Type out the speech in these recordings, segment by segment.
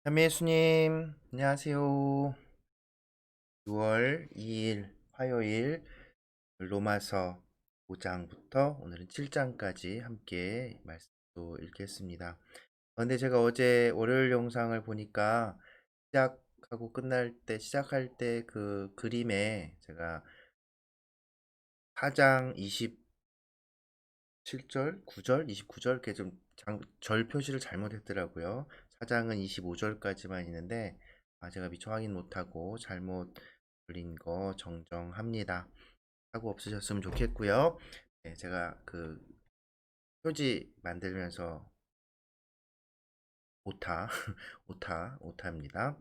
참미 예수님, 안녕하세요. 6월 2일 화요일 로마서 5장부터 오늘은 7장까지 함께 말씀도 읽겠습니다. 근데 제가 어제 월요일 영상을 보니까 시작할 때 그 그림에 제가 4장 27절, 9절, 29절 이렇게 절 표시를 잘못했더라고요. 4장은 25절까지만 있는데 제가 미처 확인 못하고 잘못 올린 거 정정합니다. 사고 없으셨으면 좋겠고요. 네, 제가 그 표지 만들면서 오타, 오타입니다.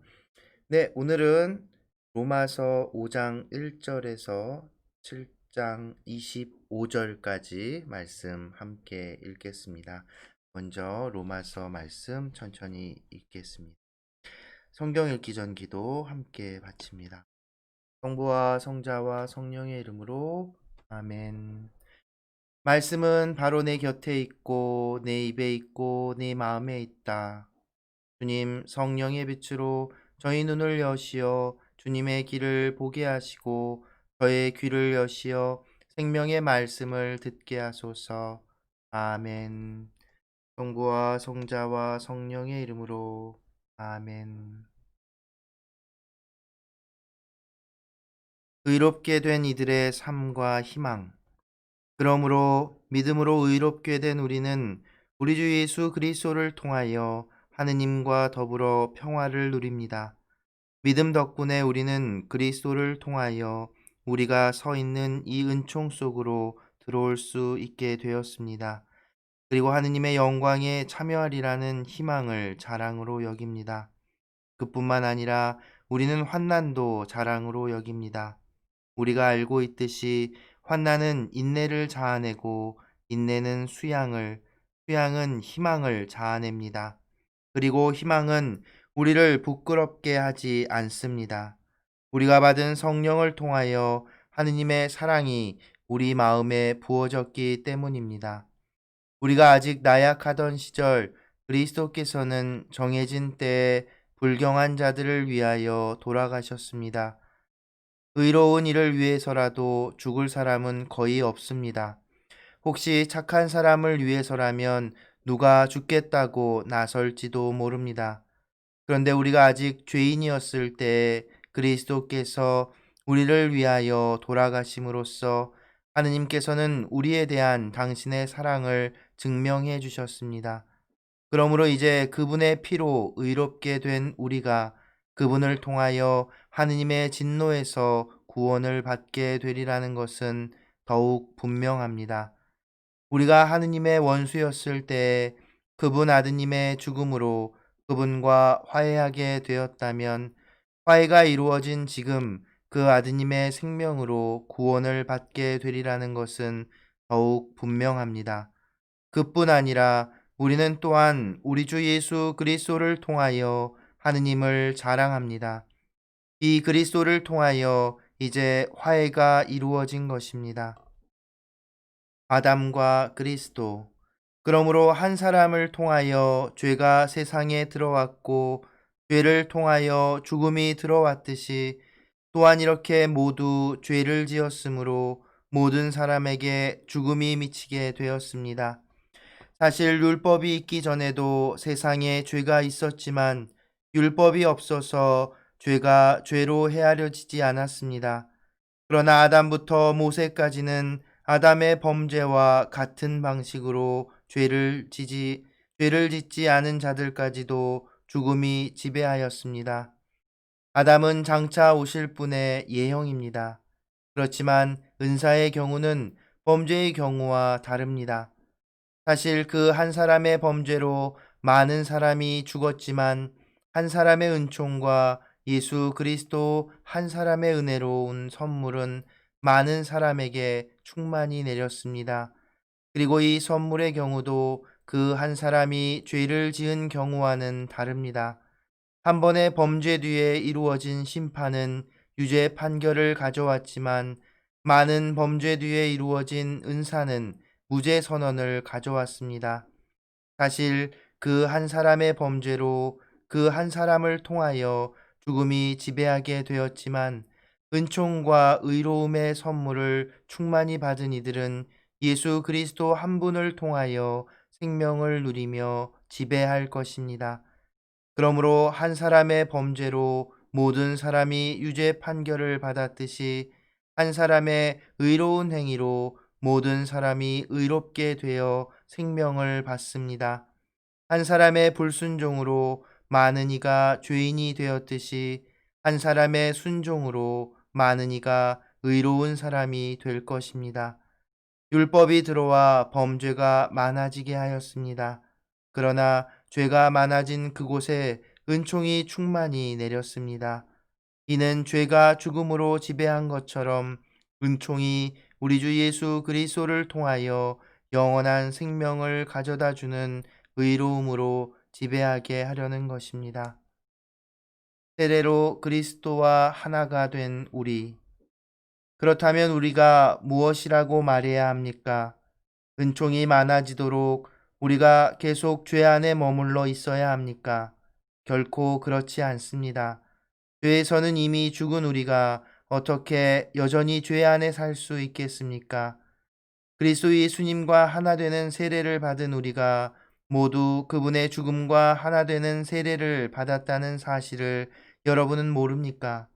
네, 오늘은 로마서 5장 1절에서 7장 25절까지 말씀 함께 읽겠습니다. 먼저 로마서 말씀 천천히 읽겠습니다. 성경 읽기 전 기도 함께 바칩니다. 성부와 성자와 성령의 이름으로 아멘. 말씀은 바로 내 곁에 있고 내 입에 있고 내 마음에 있다. 주님 성령의 빛으로 저희 눈을 여시어 주님의 길을 보게 하시고 저의 귀를 여시어 생명의 말씀을 듣게 하소서. 아멘. 성부와 성자와 성령의 이름으로 아멘. 의롭게 된 이들의 삶과 희망. 그러므로 믿음으로 의롭게 된 우리는 우리 주 예수 그리스도를 통하여 하느님과 더불어 평화를 누립니다. 믿음 덕분에 우리는 그리스도를 통하여 우리가 서 있는 이 은총 속으로 들어올 수 있게 되었습니다. 그리고 하느님의 영광에 참여하리라는 희망을 자랑으로 여깁니다. 그뿐만 아니라 우리는 환난도 자랑으로 여깁니다. 우리가 알고 있듯이 환난은 인내를 자아내고 인내는 수양은 희망을 자아냅니다. 그리고 희망은 우리를 부끄럽게 하지 않습니다. 우리가 받은 성령을 통하여 하느님의 사랑이 우리 마음에 부어졌기 때문입니다. 우리가 아직 나약하던 시절 그리스도께서는 정해진 때에 불경한 자들을 위하여 돌아가셨습니다. 의로운 일을 위해서라도 죽을 사람은 거의 없습니다. 혹시 착한 사람을 위해서라면 누가 죽겠다고 나설지도 모릅니다. 그런데 우리가 아직 죄인이었을 때 그리스도께서 우리를 위하여 돌아가심으로써 하느님께서는 우리에 대한 당신의 사랑을 증명해 주셨습니다. 그러므로 이제 그분의 피로 의롭게 된 우리가 그분을 통하여 하느님의 진노에서 구원을 받게 되리라는 것은 더욱 분명합니다. 우리가 하느님의 원수였을 때 그분 아드님의 죽음으로 그분과 화해하게 되었다면 화해가 이루어진 지금 그 아드님의 생명으로 구원을 받게 되리라는 것은 더욱 분명합니다. 그뿐 아니라 우리는 또한 우리 주 예수 그리스도를 통하여 하느님을 자랑합니다. 이 그리스도를 통하여 이제 화해가 이루어진 것입니다. 아담과 그리스도. 그러므로 한 사람을 통하여 죄가 세상에 들어왔고 죄를 통하여 죽음이 들어왔듯이 또한 이렇게 모두 죄를 지었으므로 모든 사람에게 죽음이 미치게 되었습니다. 사실 율법이 있기 전에도 세상에 죄가 있었지만 율법이 없어서 죄가 죄로 헤아려지지 않았습니다. 그러나 아담부터 모세까지는 아담의 범죄와 같은 방식으로 죄를 짓지 않은 자들까지도 죽음이 지배하였습니다. 아담은 장차 오실 분의 예형입니다. 그렇지만 은사의 경우는 범죄의 경우와 다릅니다. 사실 그 한 사람의 범죄로 많은 사람이 죽었지만 한 사람의 은총과 예수 그리스도 한 사람의 은혜로운 선물은 많은 사람에게 충만히 내렸습니다. 그리고 이 선물의 경우도 그 한 사람이 죄를 지은 경우와는 다릅니다. 한 번의 범죄 뒤에 이루어진 심판은 유죄 판결을 가져왔지만 많은 범죄 뒤에 이루어진 은사는 무죄 선언을 가져왔습니다. 사실 그 한 사람의 범죄로 그 한 사람을 통하여 죽음이 지배하게 되었지만 은총과 의로움의 선물을 충만히 받은 이들은 예수 그리스도 한 분을 통하여 생명을 누리며 지배할 것입니다. 그러므로 한 사람의 범죄로 모든 사람이 유죄 판결을 받았듯이 한 사람의 의로운 행위로 모든 사람이 의롭게 되어 생명을 받습니다. 한 사람의 불순종으로 많은 이가 죄인이 되었듯이 한 사람의 순종으로 많은 이가 의로운 사람이 될 것입니다. 율법이 들어와 범죄가 많아지게 하였습니다. 그러나 죄가 많아진 그곳에 은총이 충만히 내렸습니다. 이는 죄가 죽음으로 지배한 것처럼 은총이 우리 주 예수 그리스도를 통하여 영원한 생명을 가져다 주는 의로움으로 지배하게 하려는 것입니다. 세례로 그리스도와 하나가 된 우리. 그렇다면 우리가 무엇이라고 말해야 합니까? 은총이 많아지도록 우리가 계속 죄 안에 머물러 있어야 합니까? 결코 그렇지 않습니다. 죄에서는 이미 죽은 우리가 어떻게 여전히 죄 안에 살 수 있겠습니까? 그리스도 예수님과 하나 되는 세례를 받은 우리가 모두 그분의 죽음과 하나 되는 세례를 받았다는 사실을 여러분은 모릅니까?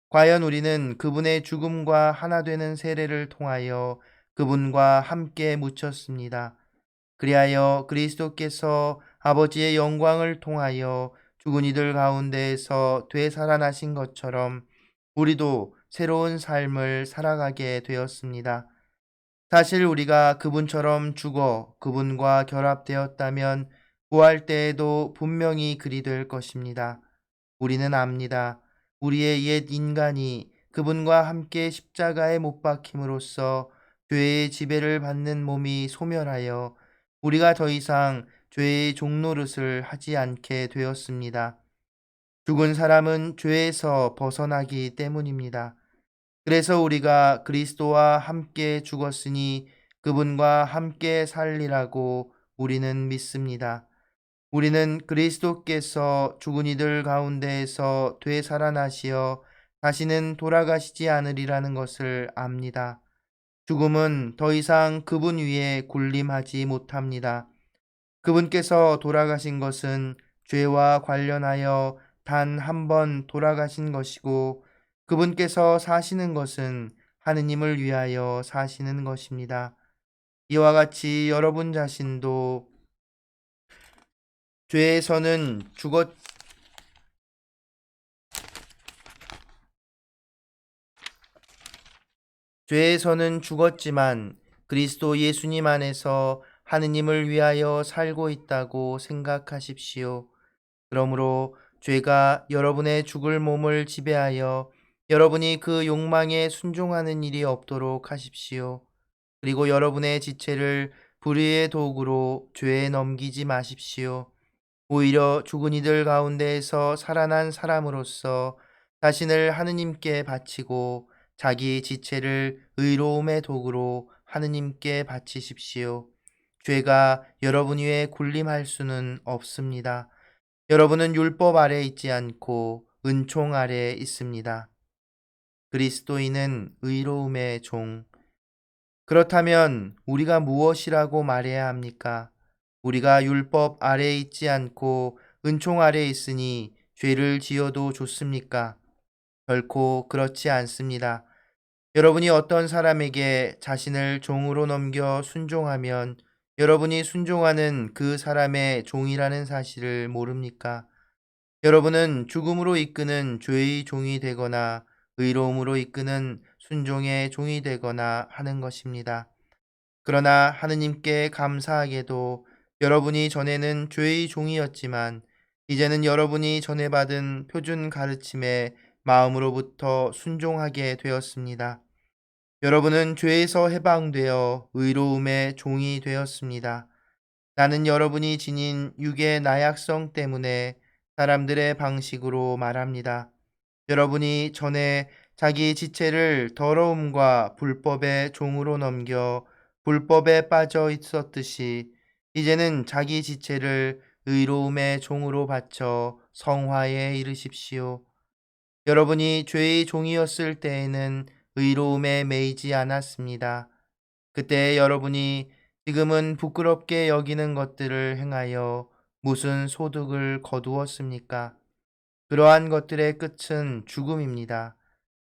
과연 우리는 그분의 죽음과 하나 되는 세례를 통하여 그분과 함께 묻혔습니다. 그리하여 그리스도께서 아버지의 영광을 통하여 죽은 이들 가운데에서 되살아나신 것처럼 우리도 새로운 삶을 살아가게 되었습니다. 사실 우리가 그분처럼 죽어 그분과 결합되었다면 부활 때에도 분명히 그리 될 것입니다. 우리는 압니다. 우리의 옛 인간이 그분과 함께 십자가에 못 박힘으로써 죄의 지배를 받는 몸이 소멸하여 우리가 더 이상 죄의 종노릇을 하지 않게 되었습니다. 죽은 사람은 죄에서 벗어나기 때문입니다. 그래서 우리가 그리스도와 함께 죽었으니 그분과 함께 살리라고 우리는 믿습니다. 우리는 그리스도께서 죽은 이들 가운데에서 되살아나시어 다시는 돌아가시지 않으리라는 것을 압니다. 죽음은 더 이상 그분 위에 군림하지 못합니다. 그분께서 돌아가신 것은 죄와 관련하여 단 한 번 돌아가신 것이고 그분께서 사시는 것은 하느님을 위하여 사시는 것입니다. 이와 같이 여러분 자신도 죄에서는 죽었지만 그리스도 예수님 안에서 하느님을 위하여 살고 있다고 생각하십시오. 그러므로 죄가 여러분의 죽을 몸을 지배하여 여러분이 그 욕망에 순종하는 일이 없도록 하십시오. 그리고 여러분의 지체를 불의의 도구로 죄에 넘기지 마십시오. 오히려 죽은 이들 가운데에서 살아난 사람으로서 자신을 하느님께 바치고 자기 지체를 의로움의 도구로 하느님께 바치십시오. 죄가 여러분 위에 군림할 수는 없습니다. 여러분은 율법 아래 있지 않고 은총 아래 있습니다. 그리스도인은 의로움의 종. 그렇다면 우리가 무엇이라고 말해야 합니까? 우리가 율법 아래 있지 않고 은총 아래 있으니 죄를 지어도 좋습니까? 결코 그렇지 않습니다. 여러분이 어떤 사람에게 자신을 종으로 넘겨 순종하면 여러분이 순종하는 그 사람의 종이라는 사실을 모릅니까? 여러분은 죽음으로 이끄는 죄의 종이 되거나 의로움으로 이끄는 순종의 종이 되거나 하는 것입니다. 그러나 하느님께 감사하게도 여러분이 전에는 죄의 종이었지만 이제는 여러분이 전에 받은 표준 가르침에 마음으로부터 순종하게 되었습니다. 여러분은 죄에서 해방되어 의로움의 종이 되었습니다. 나는 여러분이 지닌 육의 나약성 때문에 사람들의 방식으로 말합니다. 여러분이 전에 자기 지체를 더러움과 불법의 종으로 넘겨 불법에 빠져 있었듯이 이제는 자기 지체를 의로움의 종으로 바쳐 성화에 이르십시오. 여러분이 죄의 종이었을 때에는 의로움에 매이지 않았습니다. 그때 여러분이 지금은 부끄럽게 여기는 것들을 행하여 무슨 소득을 거두었습니까? 그러한 것들의 끝은 죽음입니다.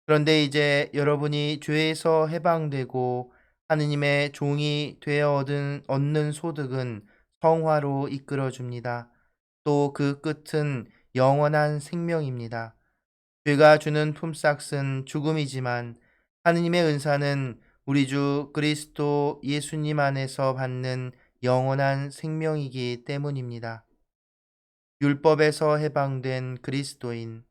그런데 이제 여러분이 죄에서 해방되고 하느님의 종이 되어 얻는 소득은 성화로 이끌어 줍니다. 또 그 끝은 영원한 생명입니다. 죄가 주는 품삯은 죽음이지만 하느님의 은사는 우리 주 그리스도 예수님 안에서 받는 영원한 생명이기 때문입니다. 율법에서 해방된 그리스도인.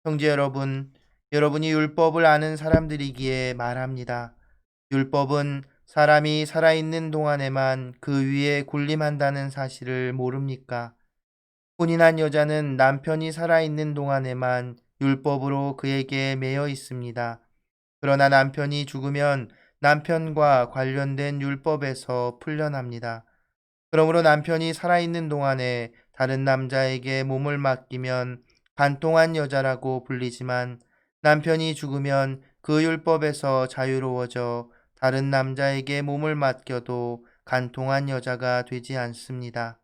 형제 여러분, 여러분이 율법을 아는 사람들이기에 말합니다. 율법은 사람이 살아있는 동안에만 그 위에 군림한다는 사실을 모릅니까? 혼인한 여자는 남편이 살아있는 동안에만 율법으로 그에게 매여 있습니다. 그러나 남편이 죽으면 남편과 관련된 율법에서 풀려납니다. 그러므로 남편이 살아있는 동안에 다른 남자에게 몸을 맡기면 간통한 여자라고 불리지만 남편이 죽으면 그 율법에서 자유로워져 다른 남자에게 몸을 맡겨도 간통한 여자가 되지 않습니다.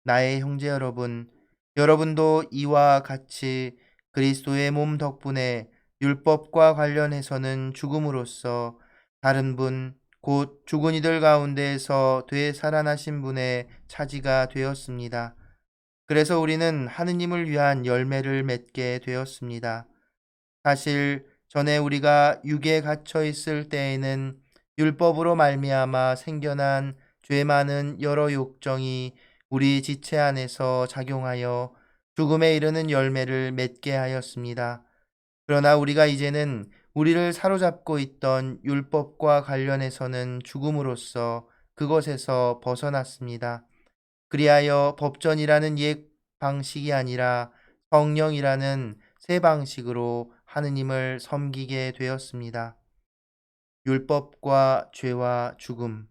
나의 형제 여러분, 여러분도 이와 같이 그리스도의 몸 덕분에 율법과 관련해서는 죽음으로써 다른 분, 곧 죽은 이들 가운데에서 되살아나신 분의 차지가 되었습니다. 그래서 우리는 하느님을 위한 열매를 맺게 되었습니다. 사실 전에 우리가 육에 갇혀 있을 때에는 율법으로 말미암아 생겨난 죄 많은 여러 욕정이 우리 지체 안에서 작용하여 죽음에 이르는 열매를 맺게 하였습니다. 그러나 우리가 이제는 우리를 사로잡고 있던 율법과 관련해서는 죽음으로써 그것에서 벗어났습니다. 그리하여 법전이라는 옛 방식이 아니라 성령이라는 새 방식으로 하느님을 섬기게 되었습니다. 율법과 죄와 죽음.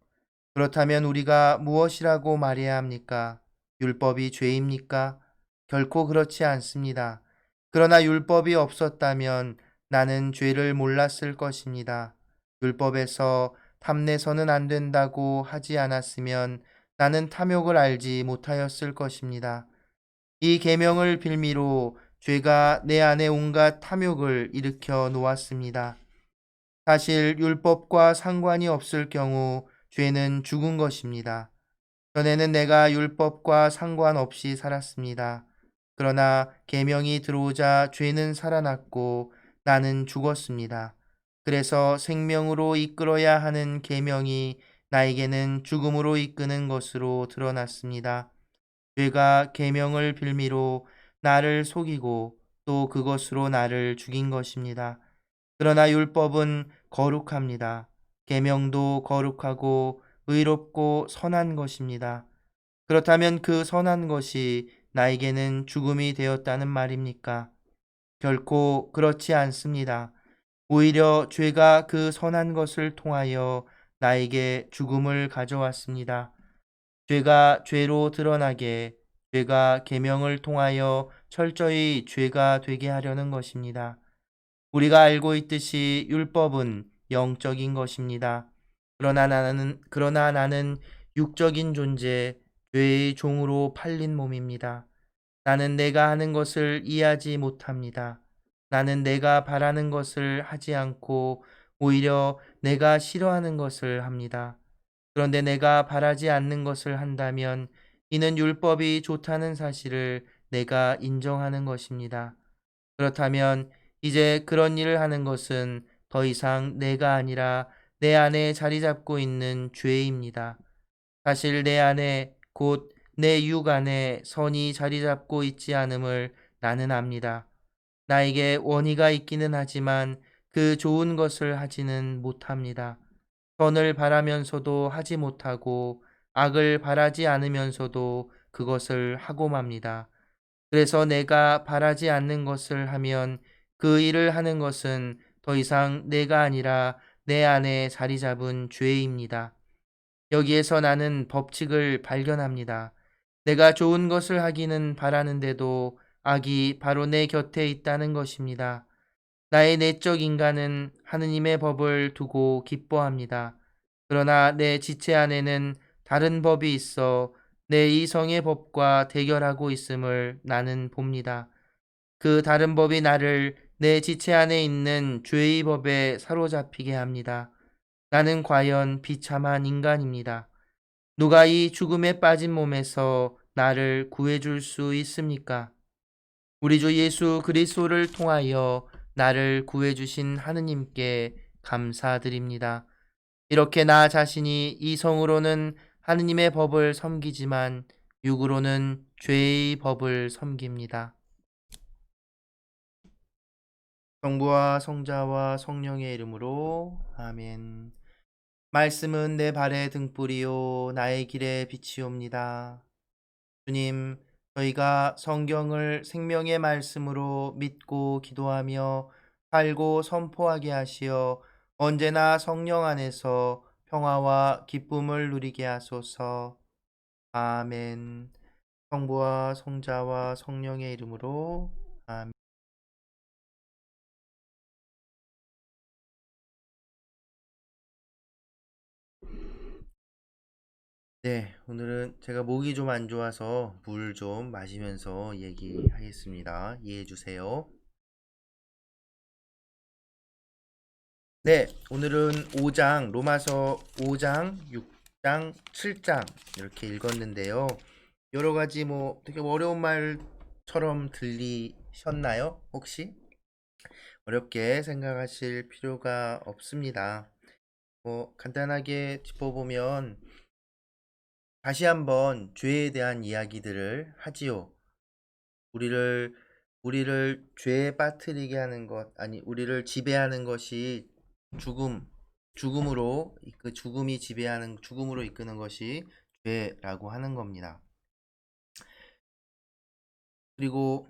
그렇다면 우리가 무엇이라고 말해야 합니까? 율법이 죄입니까? 결코 그렇지 않습니다. 그러나 율법이 없었다면 나는 죄를 몰랐을 것입니다. 율법에서 탐내서는 안 된다고 하지 않았으면 나는 탐욕을 알지 못하였을 것입니다. 이 계명을 빌미로 죄가 내 안에 온갖 탐욕을 일으켜 놓았습니다. 사실 율법과 상관이 없을 경우 죄는 죽은 것입니다. 전에는 내가 율법과 상관없이 살았습니다. 그러나 계명이 들어오자 죄는 살아났고 나는 죽었습니다. 그래서 생명으로 이끌어야 하는 계명이 나에게는 죽음으로 이끄는 것으로 드러났습니다. 죄가 계명을 빌미로 나를 속이고 또 그것으로 나를 죽인 것입니다. 그러나 율법은 거룩합니다. 계명도 거룩하고 의롭고 선한 것입니다. 그렇다면 그 선한 것이 나에게는 죽음이 되었다는 말입니까? 결코 그렇지 않습니다. 오히려 죄가 그 선한 것을 통하여 나에게 죽음을 가져왔습니다. 죄가 죄로 드러나게 죄가 계명을 통하여 철저히 죄가 되게 하려는 것입니다. 우리가 알고 있듯이 율법은 영적인 것입니다. 그러나 나는 육적인 존재, 죄의 종으로 팔린 몸입니다. 나는 내가 하는 것을 이해하지 못합니다. 나는 내가 바라는 것을 하지 않고 오히려 내가 싫어하는 것을 합니다. 그런데 내가 바라지 않는 것을 한다면 이는 율법이 좋다는 사실을 내가 인정하는 것입니다. 그렇다면 이제 그런 일을 하는 것은 더 이상 내가 아니라 내 안에 자리 잡고 있는 죄입니다. 사실 내 안에 곧 내 육 안에 선이 자리 잡고 있지 않음을 나는 압니다. 나에게 원의가 있기는 하지만 그 좋은 것을 하지는 못합니다. 선을 바라면서도 하지 못하고 악을 바라지 않으면서도 그것을 하고 맙니다. 그래서 내가 바라지 않는 것을 하면 그 일을 하는 것은 더 이상 내가 아니라 내 안에 자리 잡은 죄입니다. 여기에서 나는 법칙을 발견합니다. 내가 좋은 것을 하기는 바라는데도 악이 바로 내 곁에 있다는 것입니다. 나의 내적 인간은 하느님의 법을 두고 기뻐합니다. 그러나 내 지체 안에는 다른 법이 있어 내 이성의 법과 대결하고 있음을 나는 봅니다. 그 다른 법이 나를 내 지체 안에 있는 죄의 법에 사로잡히게 합니다. 나는 과연 비참한 인간입니다. 누가 이 죽음에 빠진 몸에서 나를 구해줄 수 있습니까? 우리 주 예수 그리스도를 통하여 나를 구해주신 하느님께 감사드립니다. 이렇게 나 자신이 이성으로는 하느님의 법을 섬기지만 육으로는 죄의 법을 섬깁니다. 성부와 성자와 성령의 이름으로 아멘. 말씀은 내 발의 등불이요 나의 길의 빛이옵니다. 주님, 저희가 성경을 생명의 말씀으로 믿고 기도하며 살고 선포하게 하시어 언제나 성령 안에서 평화와 기쁨을 누리게 하소서. 아멘. 성부와 성자와 성령의 이름으로 아멘. 네, 오늘은 제가 목이 좀 안 좋아서 물 좀 마시면서 얘기하겠습니다. 이해해 주세요. 네, 오늘은 5장, 로마서 5장, 6장, 7장 이렇게 읽었는데요. 여러 가지 되게 어려운 말처럼 들리셨나요? 혹시? 어렵게 생각하실 필요가 없습니다. 간단하게 짚어보면 다시 한번 죄에 대한 이야기들을 하지요. 우리를 죄에 빠뜨리게 하는 것, 아니 우리를 지배하는 것이 죽음, 죽음으로 이끄는 것이 죄라고 하는 겁니다. 그리고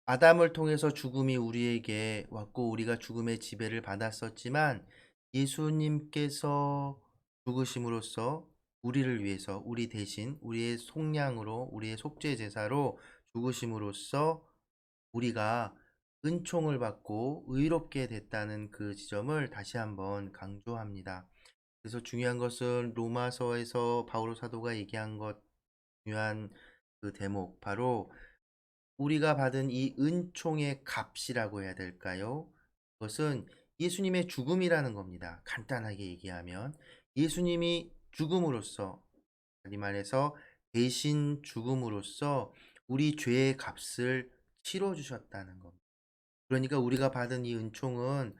아담을 통해서 죽음이 우리에게 왔고 우리가 죽음의 지배를 받았었지만 예수님께서 죽으심으로써 우리를 위해서 우리 대신 우리의 속량으로 우리의 속죄 제사로 죽으심으로써 우리가 은총을 받고 의롭게 됐다는 그 지점을 다시 한번 강조합니다. 그래서 중요한 것은 로마서에서 바오로 사도가 얘기한 것 중요한 그 대목 바로 우리가 받은 이 은총의 값이라고 해야 될까요? 그것은 예수님의 죽음이라는 겁니다. 간단하게 얘기하면 예수님이 죽음으로써 다리 말해서 대신 죽음으로써 우리 죄의 값을 치러 주셨다는 겁니다. 그러니까 우리가 받은 이 은총은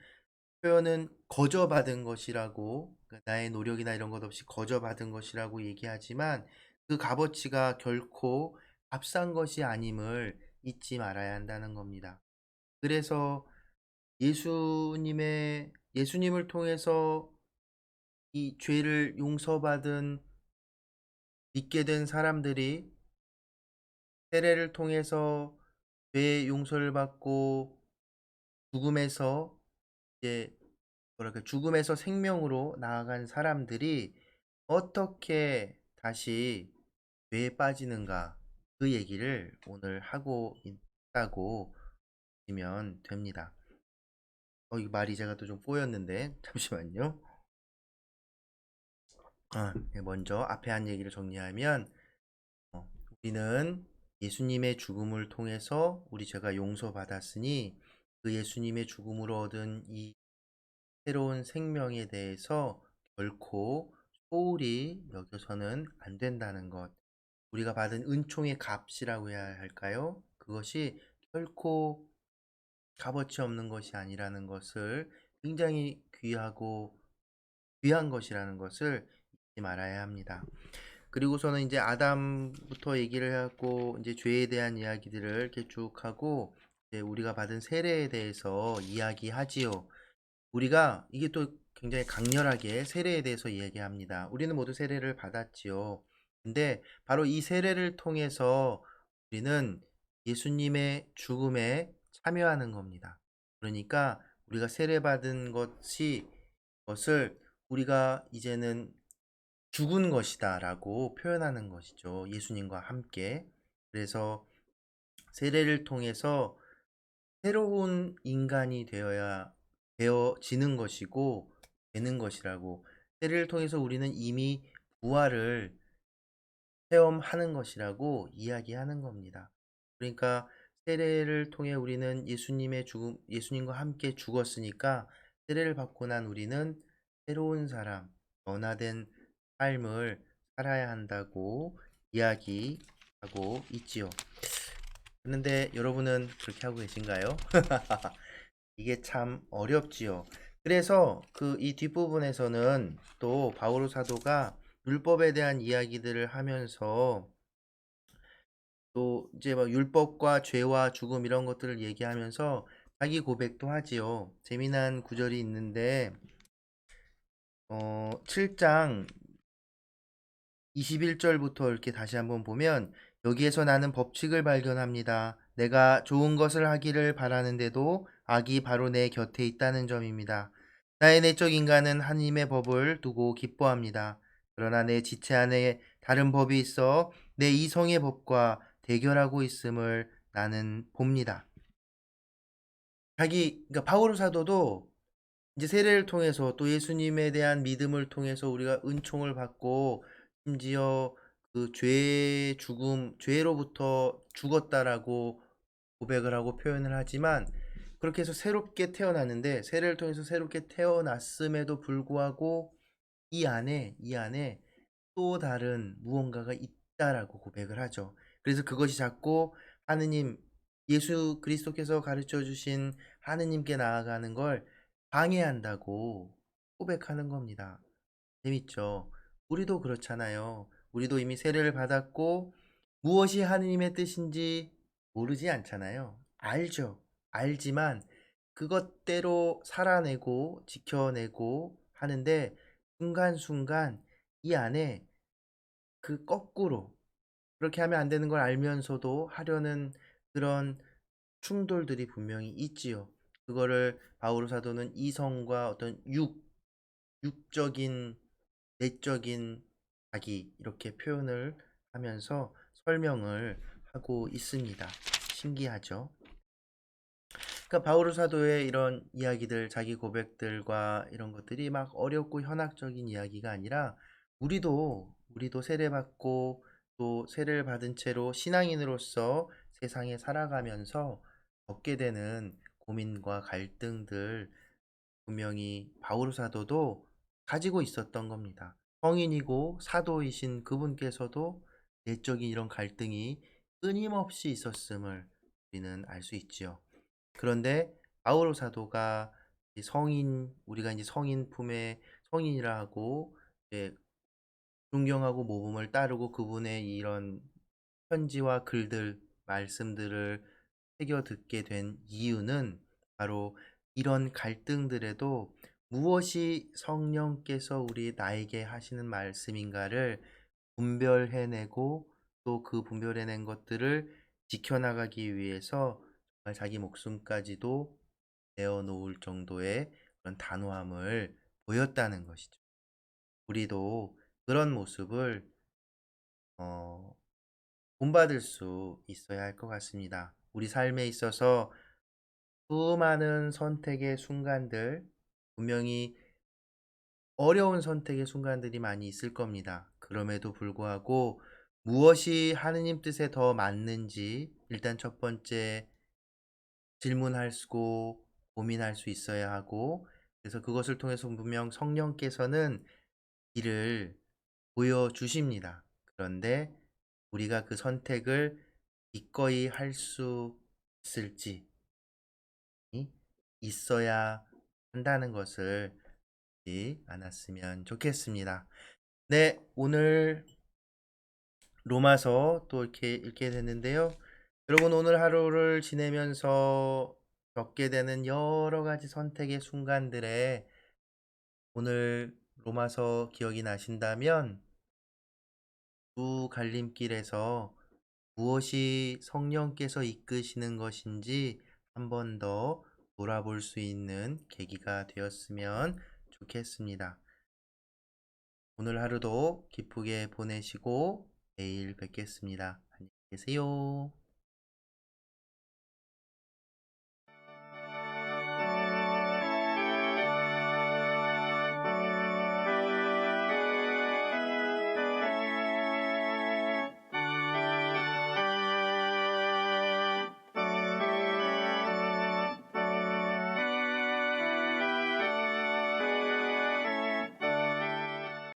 표현은 거저 받은 것이라고 나의 노력이나 이런 것 없이 거저 받은 것이라고 얘기하지만 그 값어치가 결코 값싼 것이 아님을 잊지 말아야 한다는 겁니다. 그래서 예수님을 통해서 이 죄를 용서받은 믿게 된 사람들이 세례를 통해서 죄의 용서를 받고 죽음에서 이제 뭐랄까 죽음에서 생명으로 나아간 사람들이 어떻게 다시 죄에 빠지는가 그 얘기를 오늘 하고 있다고 보시면 됩니다. 이 말이 제가 또 좀 꼬였는데 잠시만요. 네, 먼저 앞에 한 얘기를 정리하면 우리는 예수님의 죽음을 통해서 우리 죄가 용서받았으니 그 예수님의 죽음으로 얻은 이 새로운 생명에 대해서 결코 소홀히 여겨서는 안 된다는 것. 우리가 받은 은총의 값이라고 해야 할까요? 그것이 결코 값어치 없는 것이 아니라는 것을 굉장히 귀한 것이라는 것을 잊지 말아야 합니다. 그리고서는 이제 아담부터 얘기를 하고 이제 죄에 대한 이야기들을 이렇게 쭉 하고 이제 우리가 받은 세례에 대해서 이야기하지요. 우리가 이게 또 굉장히 강렬하게 세례에 대해서 이야기합니다. 우리는 모두 세례를 받았지요. 근데 바로 이 세례를 통해서 우리는 예수님의 죽음에 참여하는 겁니다. 그러니까 우리가 세례받은 것을 우리가 이제는 죽은 것이다라고 표현하는 것이죠. 예수님과 함께. 그래서 세례를 통해서 새로운 인간이 되어지는 것이고 되는 것이라고, 세례를 통해서 우리는 이미 부활을 체험하는 것이라고 이야기하는 겁니다. 그러니까 세례를 통해 우리는 예수님과 함께 죽었으니까 세례를 받고 난 우리는 새로운 사람, 변화된 삶을 살아야 한다고 이야기하고 있지요. 그런데 여러분은 그렇게 하고 계신가요? 이게 참 어렵지요. 그래서 이 뒷부분에서는 또 바오로 사도가 율법에 대한 이야기들을 하면서 또 이제 막 율법과 죄와 죽음 이런 것들을 얘기하면서 자기 고백도 하지요. 재미난 구절이 있는데 7장 21절부터 이렇게 다시 한번 보면, 여기에서 나는 법칙을 발견합니다. 내가 좋은 것을 하기를 바라는데도 악이 바로 내 곁에 있다는 점입니다. 나의 내적 인간은 하나님의 법을 두고 기뻐합니다. 그러나 내 지체 안에 다른 법이 있어 내 이성의 법과 대결하고 있음을 나는 봅니다. 그러니까 바오로 사도도 이제 세례를 통해서 또 예수님에 대한 믿음을 통해서 우리가 은총을 받고, 심지어 죄로부터 죽었다라고 고백을 하고 표현을 하지만, 그렇게 해서 새롭게 태어났는데, 세례를 통해서 새롭게 태어났음에도 불구하고 이 안에 또 다른 무언가가 있다라고 고백을 하죠. 그래서 그것이 자꾸 하느님, 예수 그리스도께서 가르쳐 주신 하느님께 나아가는 걸 방해한다고 고백하는 겁니다. 재밌죠? 우리도 그렇잖아요. 우리도 이미 세례를 받았고 무엇이 하느님의 뜻인지 모르지 않잖아요. 알죠. 알지만 그것대로 살아내고 지켜내고 하는데, 순간순간 이 안에 거꾸로 그렇게 하면 안 되는 걸 알면서도 하려는 그런 충돌들이 분명히 있지요. 그거를 바오로 사도는 이성과 어떤 육적인, 내적인 자기, 이렇게 표현을 하면서 설명을 하고 있습니다. 신기하죠? 그러니까 바오로 사도의 이런 이야기들, 자기 고백들과 이런 것들이 막 어렵고 현학적인 이야기가 아니라, 우리도 세례받고 또 세례를 받은 채로 신앙인으로서 세상에 살아가면서 겪게 되는 고민과 갈등들, 분명히 바오로 사도도 가지고 있었던 겁니다. 성인이고 사도이신 그분께서도 내적인 이런 갈등이 끊임없이 있었음을 우리는 알 수 있지요. 그런데 바오로 사도가 우리가 이제 성인 품에 성인이라 하고 이제 존경하고 모범을 따르고 그분의 이런 편지와 글들, 말씀들을 새겨 듣게 된 이유는 바로 이런 갈등들에도 무엇이 성령께서 나에게 하시는 말씀인가를 분별해내고, 또 그 분별해낸 것들을 지켜나가기 위해서 정말 자기 목숨까지도 내어놓을 정도의 그런 단호함을 보였다는 것이죠. 우리도 그런 모습을 어, 본받을 수 있어야 할 것 같습니다. 우리 삶에 있어서 수많은 선택의 순간들, 분명히 어려운 선택의 순간들이 많이 있을 겁니다. 그럼에도 불구하고 무엇이 하느님 뜻에 더 맞는지 일단 첫 번째 질문할 수고 고민할 수 있어야 하고, 그래서 그것을 통해서 분명 성령께서는 길을 보여주십니다. 그런데 우리가 그 선택을 기꺼이 할 수 있을지, 있어야 한다는 것을 잊지 않았으면 좋겠습니다. 네, 오늘 로마서 또 이렇게 읽게 됐는데요. 여러분, 오늘 하루를 지내면서 겪게 되는 여러 가지 선택의 순간들에 오늘 로마서 기억이 나신다면, 두 갈림길에서 무엇이 성령께서 이끄시는 것인지 한 번 더 돌아볼 수 있는 계기가 되었으면 좋겠습니다. 오늘 하루도 기쁘게 보내시고 내일 뵙겠습니다. 안녕히 계세요.